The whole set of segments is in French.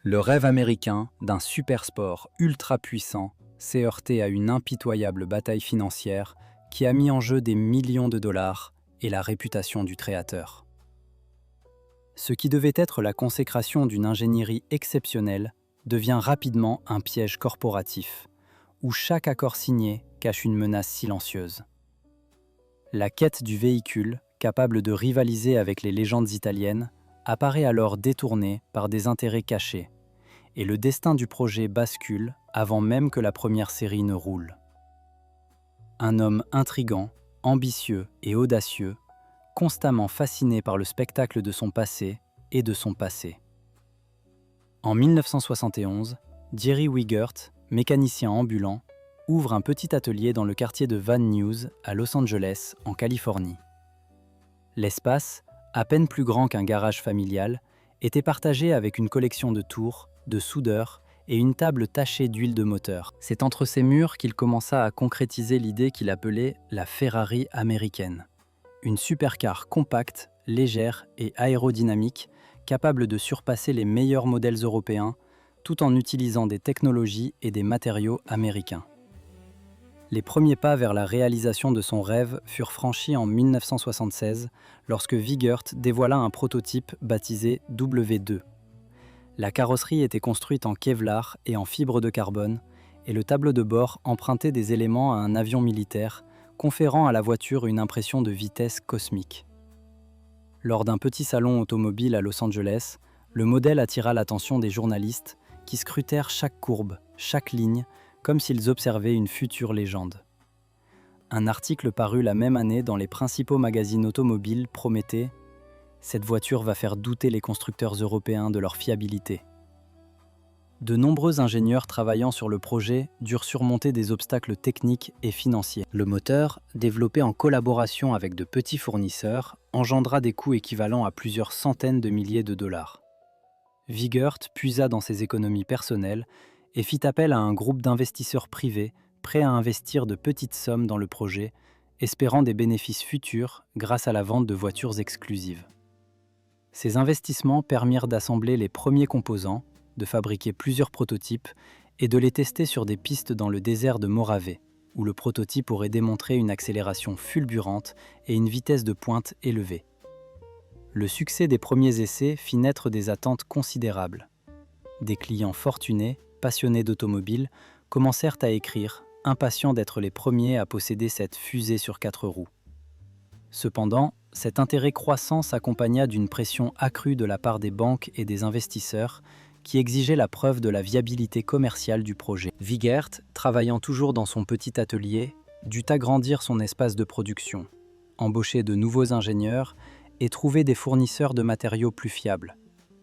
Le rêve américain d'un supersport ultra puissant s'est heurté à une impitoyable bataille financière qui a mis en jeu des millions de dollars et la réputation du créateur. Ce qui devait être la consécration d'une ingénierie exceptionnelle devient rapidement un piège corporatif, où chaque accord signé cache une menace silencieuse. La quête du véhicule, capable de rivaliser avec les légendes italiennes, apparaît alors détournée par des intérêts cachés, et le destin du projet bascule avant même que la première série ne roule. Un homme intrigant, ambitieux et audacieux, constamment fasciné par le spectacle de son passé et de son passé. En 1971, Jerry Wigert, mécanicien ambulant, ouvre un petit atelier dans le quartier de Van Nuys à Los Angeles, en Californie. L'espace, à peine plus grand qu'un garage familial, était partagé avec une collection de tours, de soudeurs et une table tachée d'huile de moteur. C'est entre ces murs qu'il commença à concrétiser l'idée qu'il appelait la Ferrari américaine. Une supercar compacte, légère et aérodynamique, capable de surpasser les meilleurs modèles européens, tout en utilisant des technologies et des matériaux américains. Les premiers pas vers la réalisation de son rêve furent franchis en 1976, lorsque Wigert dévoila un prototype baptisé W2. La carrosserie était construite en Kevlar et en fibre de carbone, et le tableau de bord empruntait des éléments à un avion militaire, conférant à la voiture une impression de vitesse cosmique. Lors d'un petit salon automobile à Los Angeles, le modèle attira l'attention des journalistes qui scrutèrent chaque courbe, chaque ligne, comme s'ils observaient une future légende. Un article paru la même année dans les principaux magazines automobiles promettait « Cette voiture va faire douter les constructeurs européens de leur fiabilité ». De nombreux ingénieurs travaillant sur le projet durent surmonter des obstacles techniques et financiers. Le moteur, développé en collaboration avec de petits fournisseurs, engendra des coûts équivalents à plusieurs centaines de milliers de dollars. Wigert puisa dans ses économies personnelles et fit appel à un groupe d'investisseurs privés prêts à investir de petites sommes dans le projet, espérant des bénéfices futurs grâce à la vente de voitures exclusives. Ces investissements permirent d'assembler les premiers composants, de fabriquer plusieurs prototypes et de les tester sur des pistes dans le désert de Morave, où le prototype aurait démontré une accélération fulgurante et une vitesse de pointe élevée. Le succès des premiers essais fit naître des attentes considérables. Des clients fortunés, passionnés d'automobile, commencèrent à écrire, impatients d'être les premiers à posséder cette fusée sur 4 roues. Cependant, cet intérêt croissant s'accompagna d'une pression accrue de la part des banques et des investisseurs qui exigeaient la preuve de la viabilité commerciale du projet. Wigert, travaillant toujours dans son petit atelier, dut agrandir son espace de production, embaucher de nouveaux ingénieurs et trouver des fournisseurs de matériaux plus fiables.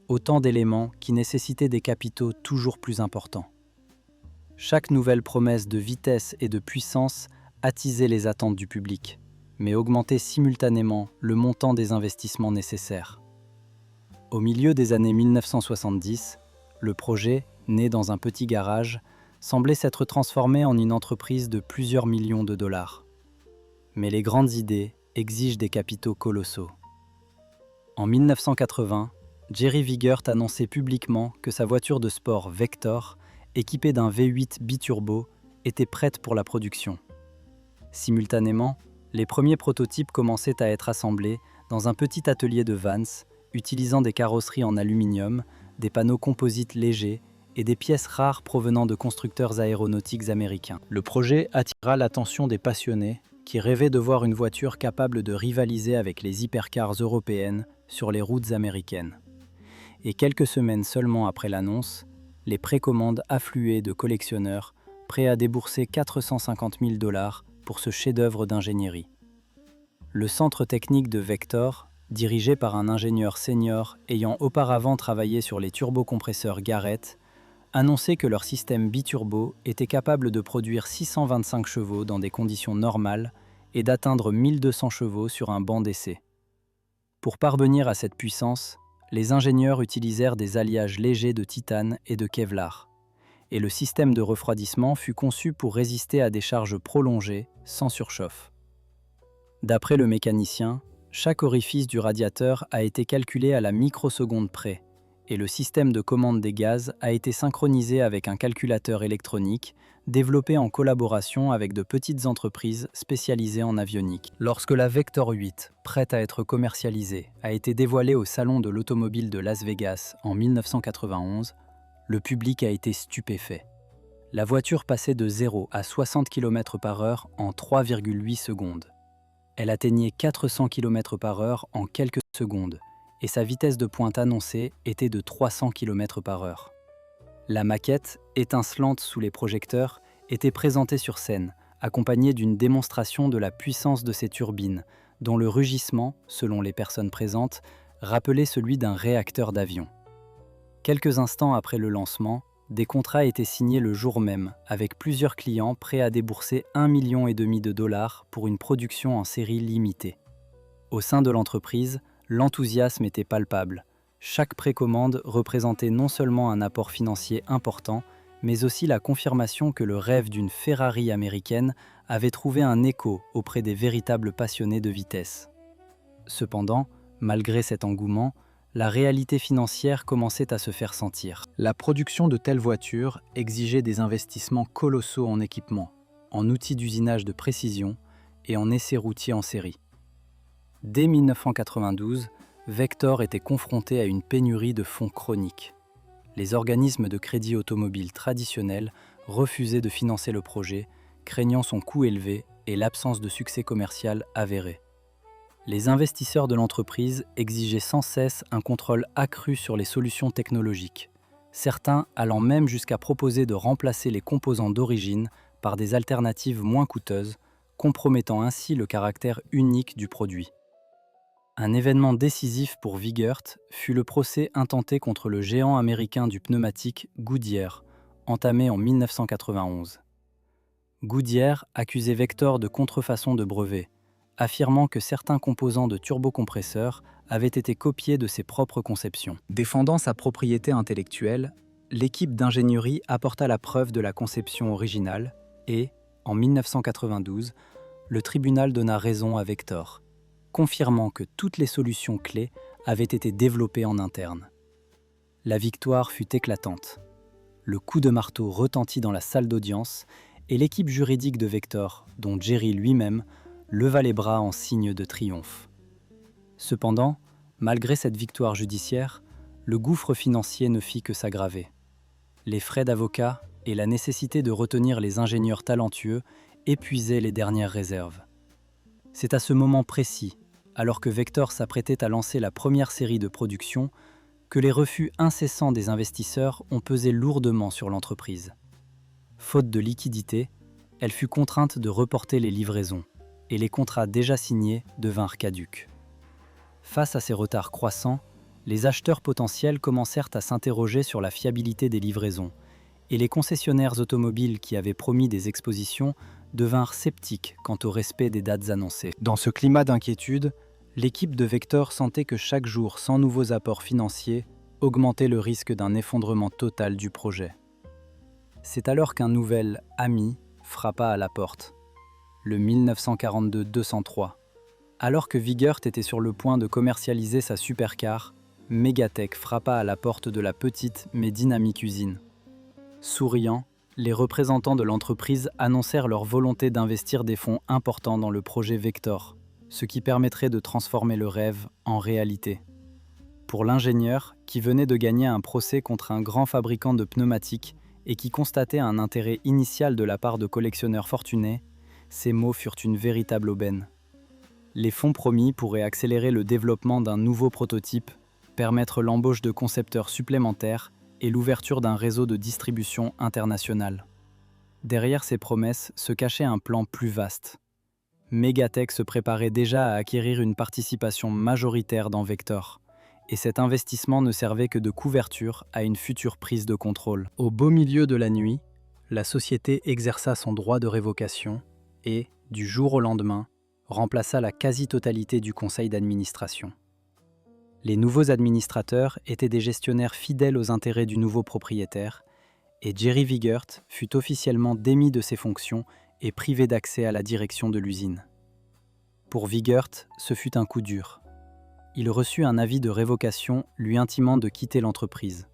Autant d'éléments qui nécessitaient des capitaux toujours plus importants. Chaque nouvelle promesse de vitesse et de puissance attisait les attentes du public, mais augmentait simultanément le montant des investissements nécessaires. Au milieu des années 1970, le projet, né dans un petit garage, semblait s'être transformé en une entreprise de plusieurs millions de dollars. Mais les grandes idées exigent des capitaux colossaux. En 1980, Jerry Wigert annonçait publiquement que sa voiture de sport Vector, équipée d'un V8 biturbo, était prête pour la production. Simultanément, les premiers prototypes commençaient à être assemblés dans un petit atelier de Vans, utilisant des carrosseries en aluminium, des panneaux composites légers et des pièces rares provenant de constructeurs aéronautiques américains. Le projet attira l'attention des passionnés qui rêvaient de voir une voiture capable de rivaliser avec les hypercars européennes sur les routes américaines. Et quelques semaines seulement après l'annonce, les précommandes affluaient de collectionneurs prêts à débourser 450 000 $ pour ce chef-d'œuvre d'ingénierie. Le centre technique de Vector, dirigé par un ingénieur senior ayant auparavant travaillé sur les turbocompresseurs Garrett, annonçait que leur système biturbo était capable de produire 625 chevaux dans des conditions normales et d'atteindre 1200 chevaux sur un banc d'essai. Pour parvenir à cette puissance, les ingénieurs utilisèrent des alliages légers de titane et de Kevlar, et le système de refroidissement fut conçu pour résister à des charges prolongées, sans surchauffe. D'après le mécanicien, chaque orifice du radiateur a été calculé à la microseconde près, et le système de commande des gaz a été synchronisé avec un calculateur électronique développé en collaboration avec de petites entreprises spécialisées en avionique. Lorsque la Vector 8, prête à être commercialisée, a été dévoilée au Salon de l'automobile de Las Vegas en 1991, le public a été stupéfait. La voiture passait de 0 à 60 km/h en 3,8 secondes. Elle atteignait 400 km/h en quelques secondes, et sa vitesse de pointe annoncée était de 300 km/h. La maquette, étincelante sous les projecteurs, était présentée sur scène, accompagnée d'une démonstration de la puissance de ses turbines, dont le rugissement, selon les personnes présentes, rappelait celui d'un réacteur d'avion. Quelques instants après le lancement, des contrats étaient signés le jour même, avec plusieurs clients prêts à débourser 1,5 million de dollars pour une production en série limitée. Au sein de l'entreprise, l'enthousiasme était palpable. Chaque précommande représentait non seulement un apport financier important, mais aussi la confirmation que le rêve d'une Ferrari américaine avait trouvé un écho auprès des véritables passionnés de vitesse. Cependant, malgré cet engouement, la réalité financière commençait à se faire sentir. La production de telles voitures exigeait des investissements colossaux en équipement, en outils d'usinage de précision et en essais routiers en série. Dès 1992, Vector était confronté à une pénurie de fonds chronique. Les organismes de crédit automobile traditionnels refusaient de financer le projet, craignant son coût élevé et l'absence de succès commercial avéré. Les investisseurs de l'entreprise exigeaient sans cesse un contrôle accru sur les solutions technologiques, certains allant même jusqu'à proposer de remplacer les composants d'origine par des alternatives moins coûteuses, compromettant ainsi le caractère unique du produit. Un événement décisif pour Wiegert fut le procès intenté contre le géant américain du pneumatique Goodyear, entamé en 1991. Goodyear accusait Vector de contrefaçon de brevets, affirmant que certains composants de turbocompresseurs avaient été copiés de ses propres conceptions. Défendant sa propriété intellectuelle, l'équipe d'ingénierie apporta la preuve de la conception originale et, en 1992, le tribunal donna raison à Vector, confirmant que toutes les solutions clés avaient été développées en interne. La victoire fut éclatante. Le coup de marteau retentit dans la salle d'audience et l'équipe juridique de Vector, dont Jerry lui-même, leva les bras en signe de triomphe. Cependant, malgré cette victoire judiciaire, le gouffre financier ne fit que s'aggraver. Les frais d'avocat et la nécessité de retenir les ingénieurs talentueux épuisaient les dernières réserves. C'est à ce moment précis, alors que Vector s'apprêtait à lancer la première série de production, que les refus incessants des investisseurs ont pesé lourdement sur l'entreprise. Faute de liquidité, elle fut contrainte de reporter les livraisons, et les contrats déjà signés devinrent caducs. Face à ces retards croissants, les acheteurs potentiels commencèrent à s'interroger sur la fiabilité des livraisons, et les concessionnaires automobiles qui avaient promis des expositions devinrent sceptiques quant au respect des dates annoncées. Dans ce climat d'inquiétude, l'équipe de Vector sentait que chaque jour sans nouveaux apports financiers augmentait le risque d'un effondrement total du projet. C'est alors qu'un nouvel ami frappa à la porte. Le 1942-203. Alors que Wiegert était sur le point de commercialiser sa supercar, Megatech frappa à la porte de la petite mais dynamique usine. Souriant, les représentants de l'entreprise annoncèrent leur volonté d'investir des fonds importants dans le projet Vector, ce qui permettrait de transformer le rêve en réalité. Pour l'ingénieur, qui venait de gagner un procès contre un grand fabricant de pneumatiques et qui constatait un intérêt initial de la part de collectionneurs fortunés, ces mots furent une véritable aubaine. Les fonds promis pourraient accélérer le développement d'un nouveau prototype, permettre l'embauche de concepteurs supplémentaires et l'ouverture d'un réseau de distribution international. Derrière ces promesses se cachait un plan plus vaste. Megatech se préparait déjà à acquérir une participation majoritaire dans Vector, et cet investissement ne servait que de couverture à une future prise de contrôle. Au beau milieu de la nuit, la société exerça son droit de révocation et, du jour au lendemain, remplaça la quasi-totalité du conseil d'administration. Les nouveaux administrateurs étaient des gestionnaires fidèles aux intérêts du nouveau propriétaire, et Jerry Wiegert fut officiellement démis de ses fonctions et privé d'accès à la direction de l'usine. Pour Wiegert, ce fut un coup dur. il reçut un avis de révocation lui intimant de quitter l'entreprise.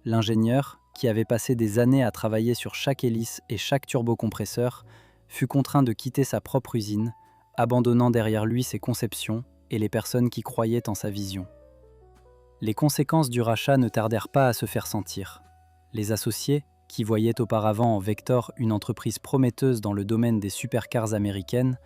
L'ingénieur, qui avait passé des années à travailler sur chaque hélice et chaque turbocompresseur, fut contraint de quitter sa propre usine, abandonnant derrière lui ses conceptions et les personnes qui croyaient en sa vision. Les conséquences du rachat ne tardèrent pas à se faire sentir. Les associés, qui voyaient auparavant en Vector une entreprise prometteuse dans le domaine des supercars américaines,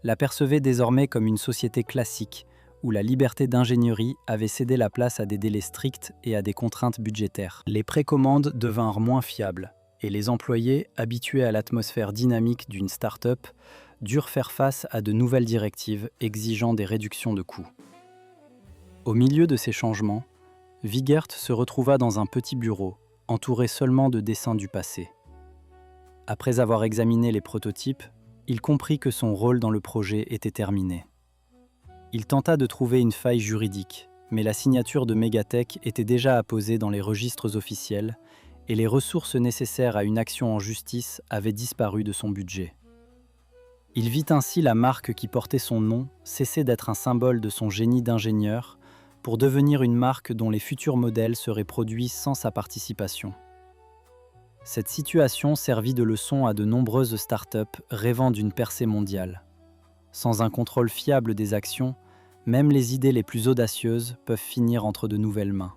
l'apercevaient désormais comme une société classique, où la liberté d'ingénierie avait cédé la place à des délais stricts et à des contraintes budgétaires. Les précommandes devinrent moins fiables, et les employés, habitués à l'atmosphère dynamique d'une start-up, durent faire face à de nouvelles directives exigeant des réductions de coûts. Au milieu de ces changements, Wiegert se retrouva dans un petit bureau, entouré seulement de dessins du passé. Après avoir examiné les prototypes, il comprit que son rôle dans le projet était terminé. Il tenta de trouver une faille juridique, mais la signature de Megatech était déjà apposée dans les registres officiels et les ressources nécessaires à une action en justice avaient disparu de son budget. Il vit ainsi la marque qui portait son nom cesser d'être un symbole de son génie d'ingénieur pour devenir une marque dont les futurs modèles seraient produits sans sa participation. Cette situation servit de leçon à de nombreuses startups rêvant d'une percée mondiale. Sans un contrôle fiable des actions, même les idées les plus audacieuses peuvent finir entre de nouvelles mains.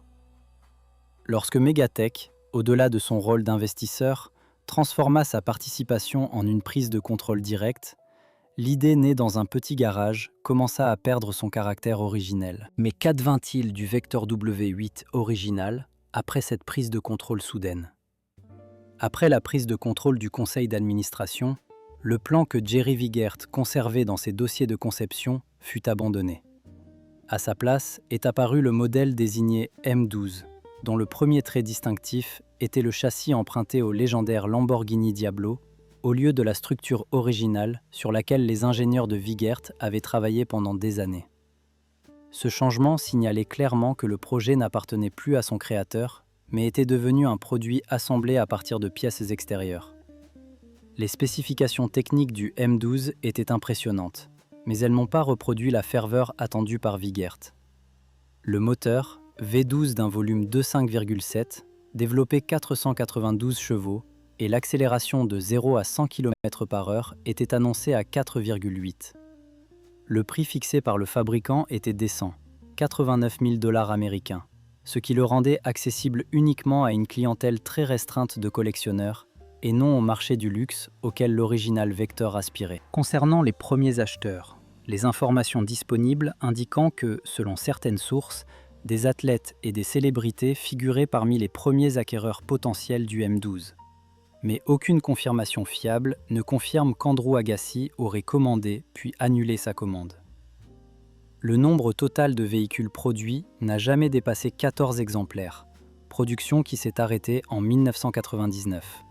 Lorsque Megatech, au-delà de son rôle d'investisseur, transforma sa participation en une prise de contrôle directe, l'idée née dans un petit garage commença à perdre son caractère originel. Mais qu'advint-il du Vector W8 original après cette prise de contrôle soudaine ? Après la prise de contrôle du conseil d'administration, le plan que Jerry Wiegert conservait dans ses dossiers de conception fut abandonné. À sa place est apparu le modèle désigné M12, dont le premier trait distinctif était le châssis emprunté au légendaire Lamborghini Diablo, au lieu de la structure originale sur laquelle les ingénieurs de Wiegert avaient travaillé pendant des années. Ce changement signalait clairement que le projet n'appartenait plus à son créateur, mais était devenu un produit assemblé à partir de pièces extérieures. Les spécifications techniques du M12 étaient impressionnantes, mais elles n'ont pas reproduit la ferveur attendue par Wiegert. Le moteur, V12 d'un volume 2.5,7, développait 492 chevaux et l'accélération de 0 à 100 km/h était annoncée à 4,8. Le prix fixé par le fabricant était décent, 89 000 $ américains, ce qui le rendait accessible uniquement à une clientèle très restreinte de collectionneurs et non au marché du luxe auquel l'original Vector aspirait. Concernant les premiers acheteurs, les informations disponibles indiquant que, selon certaines sources, des athlètes et des célébrités figuraient parmi les premiers acquéreurs potentiels du M12. Mais aucune confirmation fiable ne confirme qu'Andrew Agassi aurait commandé puis annulé sa commande. Le nombre total de véhicules produits n'a jamais dépassé 14 exemplaires, production qui s'est arrêtée en 1999.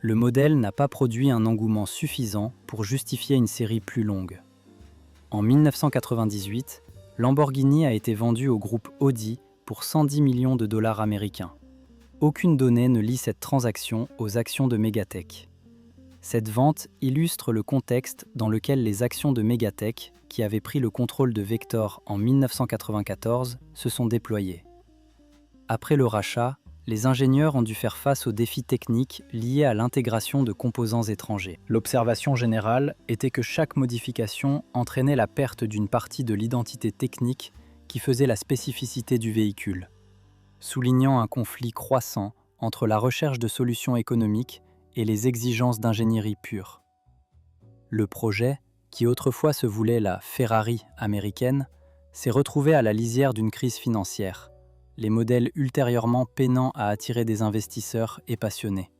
Le modèle n'a pas produit un engouement suffisant pour justifier une série plus longue. En 1998, Lamborghini a été vendu au groupe Audi pour 110 millions de dollars américains. Aucune donnée ne lie cette transaction aux actions de Megatech. Cette vente illustre le contexte dans lequel les actions de Megatech, qui avaient pris le contrôle de Vector en 1994, se sont déployées. Après le rachat, les ingénieurs ont dû faire face aux défis techniques liés à l'intégration de composants étrangers. L'observation générale était que chaque modification entraînait la perte d'une partie de l'identité technique qui faisait la spécificité du véhicule, soulignant un conflit croissant entre la recherche de solutions économiques et les exigences d'ingénierie pure. Le projet, qui autrefois se voulait la Ferrari américaine, s'est retrouvé à la lisière d'une crise financière, les modèles ultérieurement peinant à attirer des investisseurs et passionnés.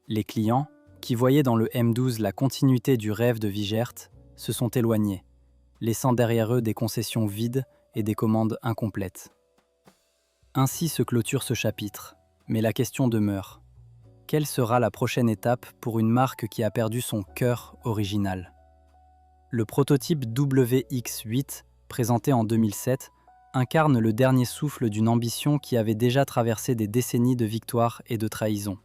Les clients, qui voyaient dans le M12 la continuité du rêve de Wiegert, se sont éloignés, laissant derrière eux des concessions vides et des commandes incomplètes. Ainsi se clôture ce chapitre, mais la question demeure. Quelle sera la prochaine étape pour une marque qui a perdu son cœur original ? Le prototype WX8, présenté en 2007, incarne le dernier souffle d'une ambition qui avait déjà traversé des décennies de victoires et de trahisons.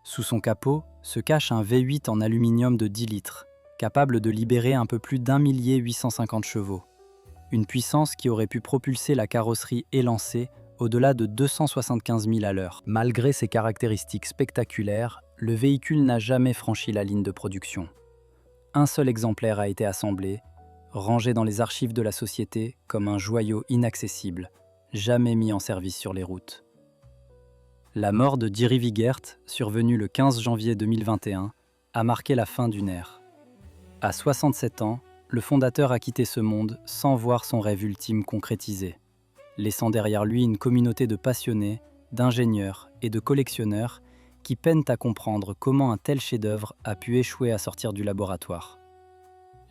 Sous son capot se cache un V8 en aluminium de 10 litres, capable de libérer un peu plus d'1 850 chevaux. une puissance qui aurait pu propulser la carrosserie élancée au-delà de 275 000 à l'heure. Malgré ses caractéristiques spectaculaires, le véhicule n'a jamais franchi la ligne de production. Un seul exemplaire a été assemblé, rangé dans les archives de la société comme un joyau inaccessible, jamais mis en service sur les routes. La mort de Thierry Wigert, survenue le 15 janvier 2021, a marqué la fin d'une ère. À 67 ans, le fondateur a quitté ce monde sans voir son rêve ultime concrétisé, laissant derrière lui une communauté de passionnés, d'ingénieurs et de collectionneurs qui peinent à comprendre comment un tel chef-d'œuvre a pu échouer à sortir du laboratoire.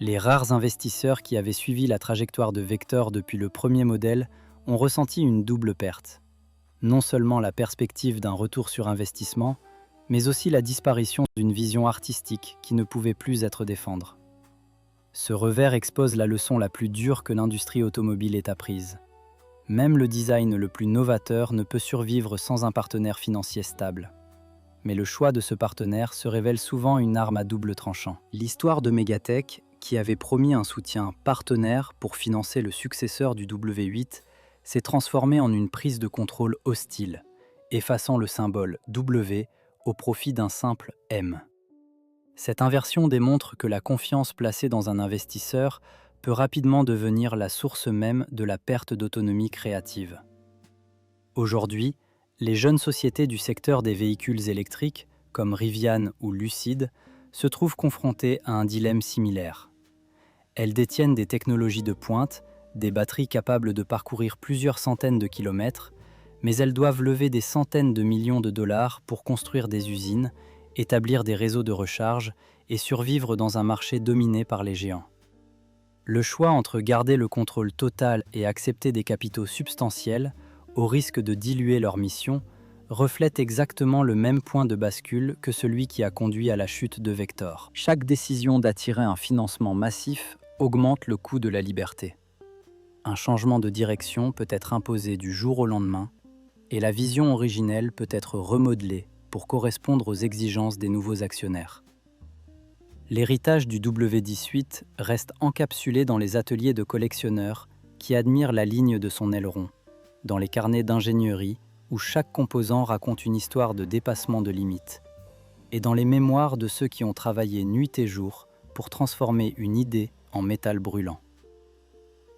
Les rares investisseurs qui avaient suivi la trajectoire de Vector depuis le premier modèle ont ressenti une double perte. Non seulement la perspective d'un retour sur investissement, mais aussi la disparition d'une vision artistique qui ne pouvait plus être défendre. Ce revers expose la leçon la plus dure que l'industrie automobile ait apprise. Même le design le plus novateur ne peut survivre sans un partenaire financier stable. Mais le choix de ce partenaire se révèle souvent une arme à double tranchant. L'histoire de Megatech, qui avait promis un soutien partenaire pour financer le successeur du W8, s'est transformée en une prise de contrôle hostile, effaçant le symbole W au profit d'un simple M. Cette inversion démontre que la confiance placée dans un investisseur peut rapidement devenir la source même de la perte d'autonomie créative. Aujourd'hui, les jeunes sociétés du secteur des véhicules électriques, comme Rivian ou Lucid, se trouvent confrontées à un dilemme similaire. Elles détiennent des technologies de pointe, des batteries capables de parcourir plusieurs centaines de kilomètres, mais elles doivent lever des centaines de millions de dollars pour construire des usines, établir des réseaux de recharge et survivre dans un marché dominé par les géants. Le choix entre garder le contrôle total et accepter des capitaux substantiels, au risque de diluer leur mission, reflète exactement le même point de bascule que celui qui a conduit à la chute de Vector. Chaque décision d'attirer un financement massif augmente le coût de la liberté. Un changement de direction peut être imposé du jour au lendemain, et la vision originelle peut être remodelée pour correspondre aux exigences des nouveaux actionnaires. L'héritage du W18 reste encapsulé dans les ateliers de collectionneurs qui admirent la ligne de son aileron, dans les carnets d'ingénierie où chaque composant raconte une histoire de dépassement de limites, et dans les mémoires de ceux qui ont travaillé nuit et jour pour transformer une idée en métal brûlant.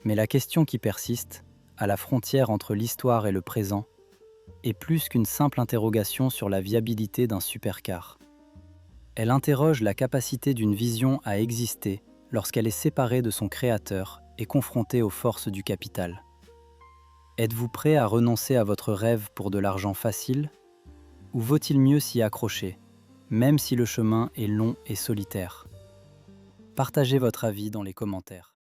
Mais la question qui persiste, à la frontière entre l'histoire et le présent, est plus qu'une simple interrogation sur la viabilité d'un supercar. Elle interroge la capacité d'une vision à exister lorsqu'elle est séparée de son créateur et confrontée aux forces du capital. Êtes-vous prêt à renoncer à votre rêve pour de l'argent facile? Ou vaut-il mieux s'y accrocher, même si le chemin est long et solitaire? Partagez votre avis dans les commentaires.